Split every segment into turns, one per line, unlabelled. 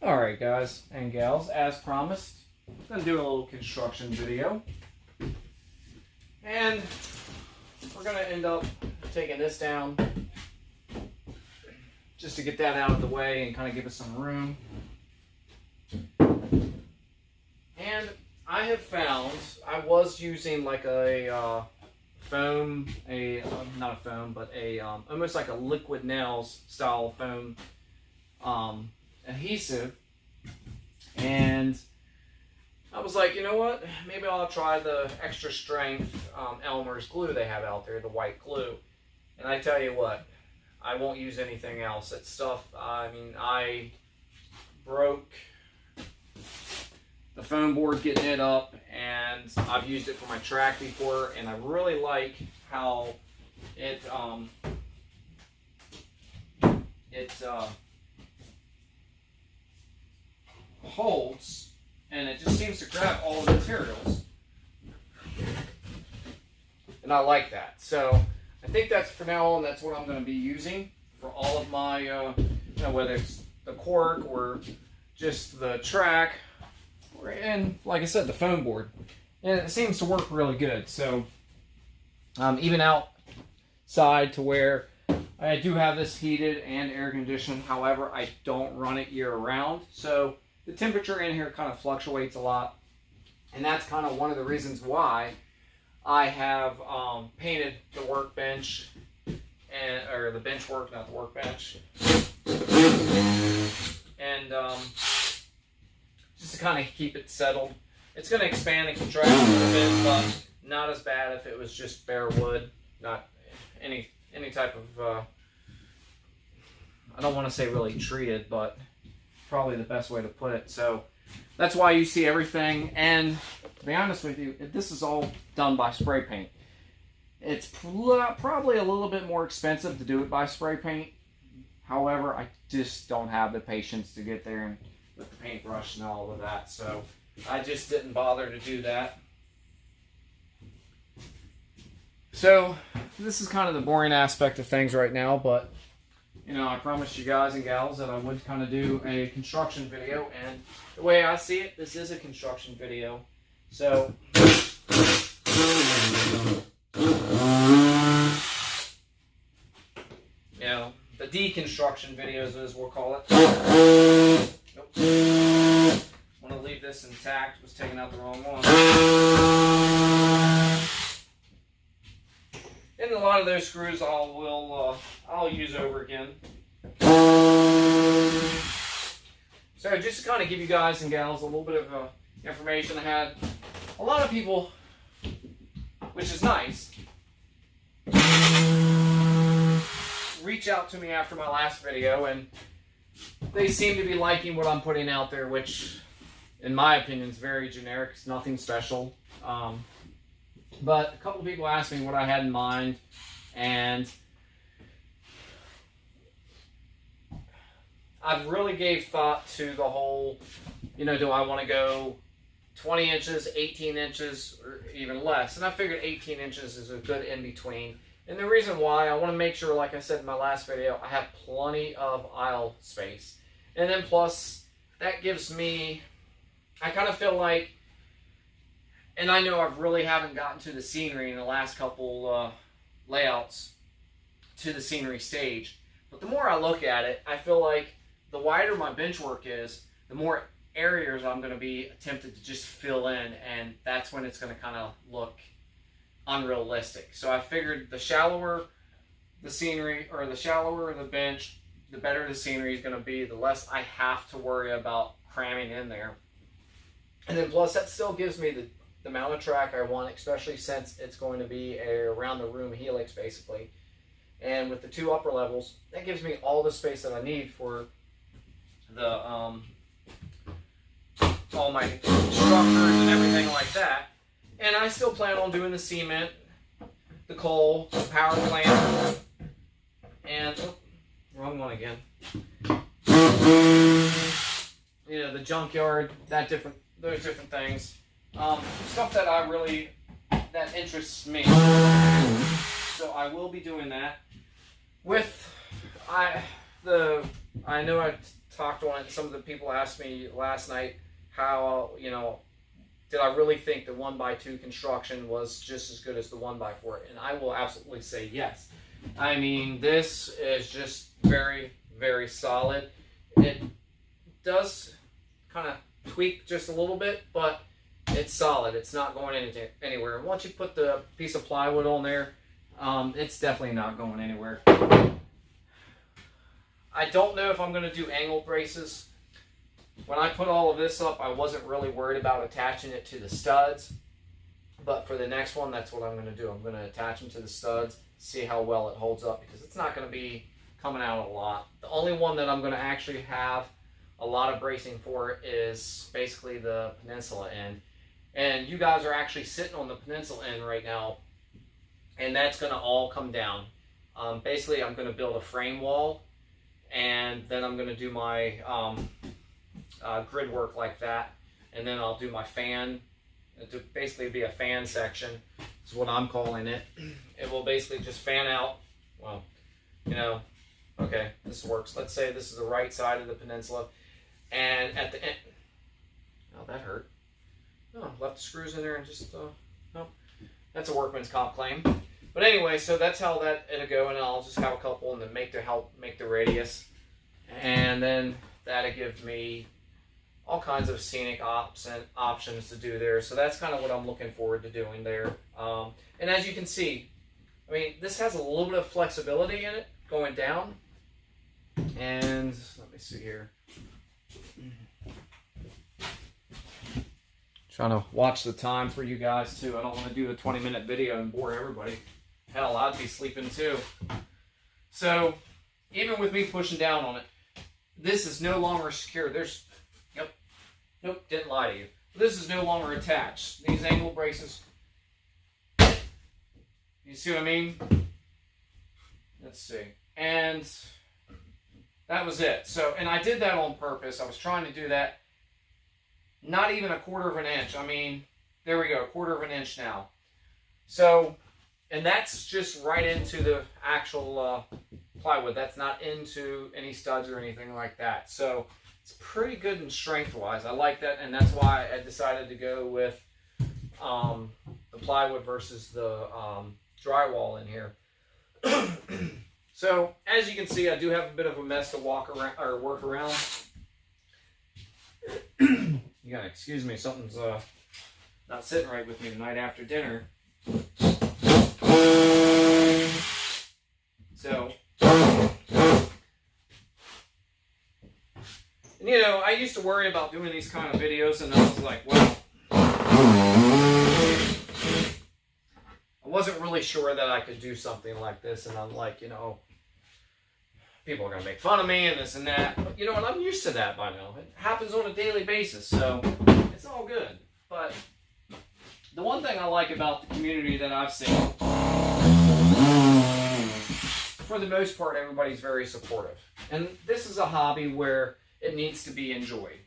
Alright guys and gals, as promised, I'm going to do a little construction video. And we're going to end up taking this down just to get that out of the way and kind of give us some room. And I have found, I was using like a foam, not a foam, but almost like a liquid nails style foam adhesive, and I was like, you know what, maybe I'll try the extra strength Elmer's glue they have out there, the white glue. And I tell you what, I won't use anything else. That stuff, I mean, I broke the foam board getting it up, and I've used it for my track before, and I really like how it holds, and it just seems to grab all the materials, and I like that. So I think that's, for now on, that's what I'm going to be using for all of my you know, whether it's the cork or just the track, and like I said, the foam board. And it seems to work really good. So even outside to where I do have this heated and air conditioned, however, I don't run it year round. So the temperature in here kind of fluctuates a lot. And that's kind of one of the reasons why I have painted the workbench, or the bench work, not the workbench. And just to kind of keep it settled. It's going to expand and contract a little bit, but not as bad if it was just bare wood. Not any type of, I don't want to say really treated, but probably the best way to put it. So that's why you see everything. And to be honest with you, this is all done by spray paint. It's probably a little bit more expensive to do it by spray paint. However, I just don't have the patience to get there and with the paintbrush and all of that. So I just didn't bother to do that. So this is kind of the boring aspect of things right now, but you know, I promised you guys and gals that I would kind of do a construction video, and the way I see it, this is a construction video. So you know, the deconstruction videos, as we'll call it. Nope. Want to leave this intact, was taking out the wrong one. And a lot of those screws I'll use over again. So just to kind of give you guys and gals a little bit of information, I had a lot of people, which is nice, reach out to me after my last video, and they seem to be liking what I'm putting out there, which in my opinion is very generic. It's nothing special. But a couple of people asked me what I had in mind, and I've really gave thought to the whole, you know, do I want to go 20 inches, 18 inches, or even less? And I figured 18 inches is a good in-between. And the reason why, I want to make sure, like I said in my last video, I have plenty of aisle space. And then plus, that gives me, I kind of feel like, and I know I really haven't gotten to the scenery in the last couple layouts, to the scenery stage. But the more I look at it, I feel like the wider my bench work is, the more areas I'm going to be tempted to just fill in, and that's when it's going to kind of look unrealistic. So I figured the shallower the scenery, or the shallower the bench, the better the scenery is going to be, the less I have to worry about cramming in there. And then plus, that still gives me the amount of track I want, especially since it's going to be around the room helix basically. And with the two upper levels, that gives me all the space that I need for the all my structures and everything like that. And I still plan on doing the cement, the coal, the power plant, and wrong one again. You know, the junkyard, those different things. Stuff that that interests me. So I will be doing that. With I know I talked on it. Some of the people asked me last night how, did I really think the 1x2 construction was just as good as the 1x4? And I will absolutely say yes. I mean, this is just very, very solid. It does kind of tweak just a little bit, but it's solid. It's not going anywhere. And once you put the piece of plywood on there, it's definitely not going anywhere. I don't know if I'm going to do angle braces. When I put all of this up, I wasn't really worried about attaching it to the studs. But for the next one, that's what I'm going to do. I'm going to attach them to the studs, see how well it holds up, because it's not going to be coming out a lot. The only one that I'm going to actually have a lot of bracing for is basically the peninsula end. And you guys are actually sitting on the peninsula end right now, and that's going to all come down. Basically, I'm going to build a frame wall, and then I'm going to do my grid work like that, and then I'll do my fan. It'll basically be a fan section, is what I'm calling it. It will basically just fan out. Well, okay, this works. Let's say this is the right side of the peninsula, and at the end, oh, that hurt. Oh, left the screws in there and just, nope. That's a workman's comp claim. But anyway, so that's how it'll go, and I'll just have a couple and then help make the radius. And then that'll give me all kinds of scenic options to do there. So that's kind of what I'm looking forward to doing there. And as you can see, I mean, this has a little bit of flexibility in it going down. And let me see here. Trying to watch the time for you guys too. I don't want to do a 20-minute video and bore everybody. Hell, I'd be sleeping too. So, even with me pushing down on it, this is no longer secure. Nope, didn't lie to you. This is no longer attached. These angle braces, you see what I mean? Let's see. And that was it. So, and I did that on purpose. I was trying to do that. Not even a 1/4 of an inch. I mean, there we go, 1/4 of an inch now. So, and that's just right into the actual plywood. That's not into any studs or anything like that. So, it's pretty good in strength-wise. I like that, and that's why I decided to go with the plywood versus the drywall in here. So, as you can see, I do have a bit of a mess to work around. You gotta excuse me, something's not sitting right with me tonight after dinner. So, and I used to worry about doing these kind of videos, and I was like, well, I wasn't really sure that I could do something like this, and I'm like, people are going to make fun of me and this and that. But you know what? I'm used to that by now. It happens on a daily basis, so it's all good. But the one thing I like about the community that I've seen, for the most part, everybody's very supportive. And this is a hobby where it needs to be enjoyed.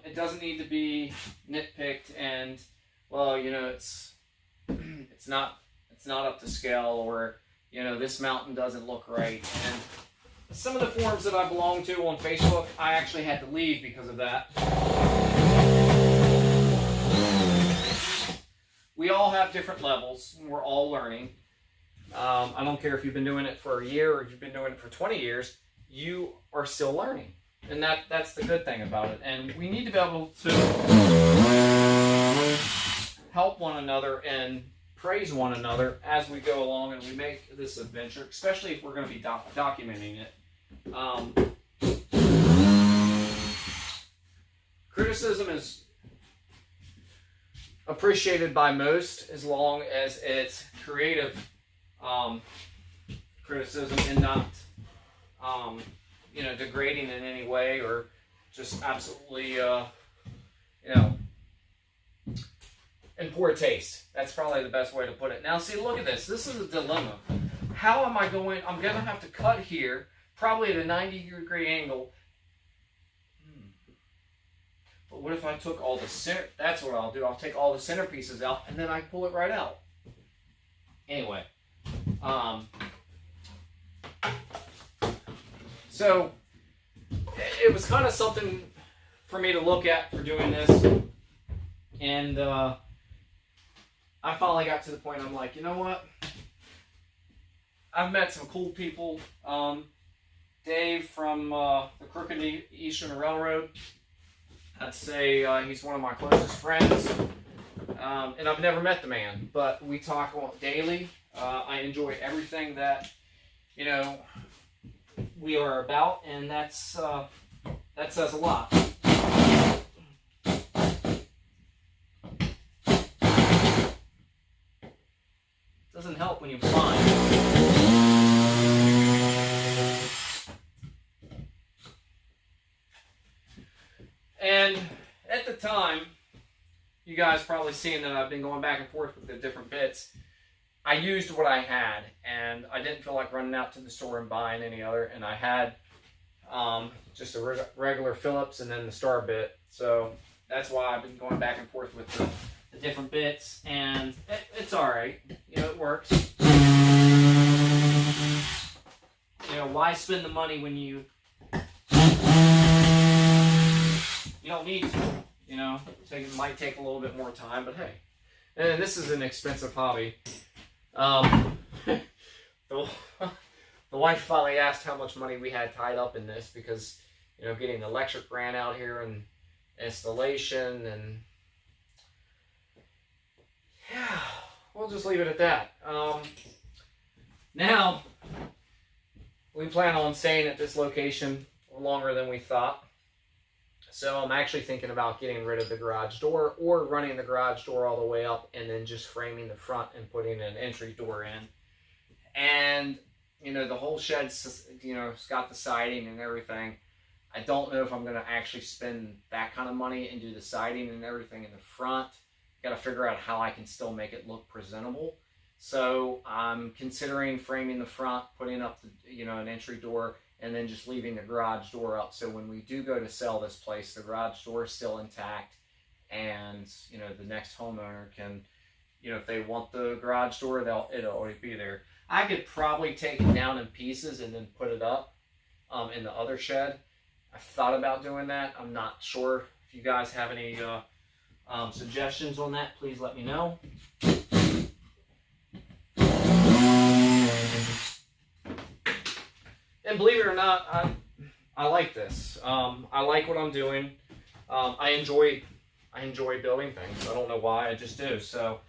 It doesn't need to be nitpicked and, well, it's not up to scale, or this mountain doesn't look right. And some of the forums that I belong to on Facebook, I actually had to leave because of that. We all have different levels, and we're all learning. I don't care if you've been doing it for a year or you've been doing it for 20 years, you are still learning. And that's the good thing about it. And we need to be able to help one another and praise one another as we go along and we make this adventure, especially if we're going to be documenting it. Criticism is appreciated by most as long as it's creative criticism and not degrading in any way or just absolutely in poor taste. That's probably the best way to put it. Now, see, look at this. This is a dilemma. How am I going? I'm going to have to cut here, probably at a 90-degree angle. But what if I took all the center? That's what I'll do. I'll take all the center pieces out, and then I pull it right out. Anyway. So, it was kind of something for me to look at for doing this. And I finally got to the point I'm like, you know what? I've met some cool people. Dave from the Crooked Eastern Railroad. I'd say he's one of my closest friends. And I've never met the man, but we talk daily. I enjoy everything that, you know, we are about, and that says a lot. Doesn't help when you're blind. And at the time, you guys probably seen that I've been going back and forth with the different bits. I used what I had, and I didn't feel like running out to the store and buying any other. And I had just a regular Phillips and then the Star bit. So that's why I've been going back and forth with the different bits, and it's all right. You know, it works. You know, why spend the money when you don't need to? You know, so it might take a little bit more time, but hey. And this is an expensive hobby. The wife finally asked how much money we had tied up in this because, you know, getting the electric ran out here and installation, and yeah, we'll just leave it at that. Now, we plan on staying at this location longer than we thought. So I'm actually thinking about getting rid of the garage door, or running the garage door all the way up and then just framing the front and putting an entry door in. And, you know, the whole shed's, you know, it's got the siding and everything. I don't know if I'm going to actually spend that kind of money and do the siding and everything in the front. Got to figure out how I can still make it look presentable. So I'm considering framing the front, putting up the, you know, an entry door, and then just leaving the garage door up. So when we do go to sell this place, the garage door is still intact, and, you know, the next homeowner can, you know, if they want the garage door, it'll always be there. I could probably take it down in pieces and then put it up in the other shed. I thought about doing that. I'm not sure. If you guys have any suggestions on that, please let me know. And believe it or not, I like this. I like what I'm doing. I enjoy building things. I don't know why, I just do. So,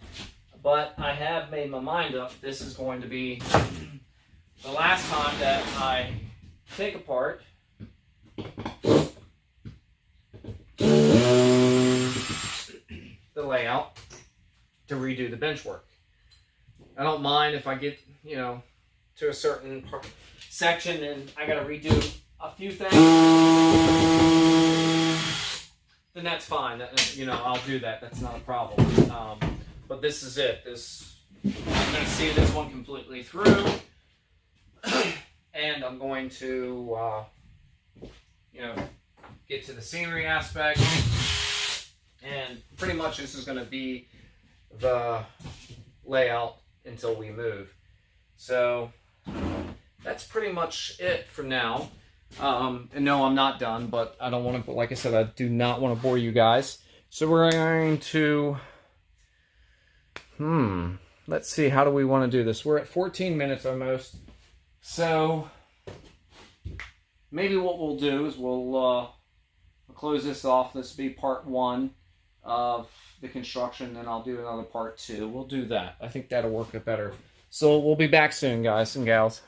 but I have made my mind up. This is going to be the last time that I take apart the layout to redo the bench work. I don't mind if I get, you know, to a certain section and I got to redo a few things, then that's fine. You know, I'll do that. That's not a problem. But this is it. I'm going to see this one completely through, and I'm going to, you know, get to the scenery aspect, and pretty much this is going to be the layout until we move. So that's pretty much it for now. And no, I'm not done, but I don't want to, like I said, I do not want to bore you guys. So we're going to, let's see, how do we want to do this? We're at 14 minutes almost. So maybe what we'll do is we'll close this off. This will be part 1 of the construction, and I'll do another part 2. We'll do that. I think that'll work better. So we'll be back soon, guys and gals.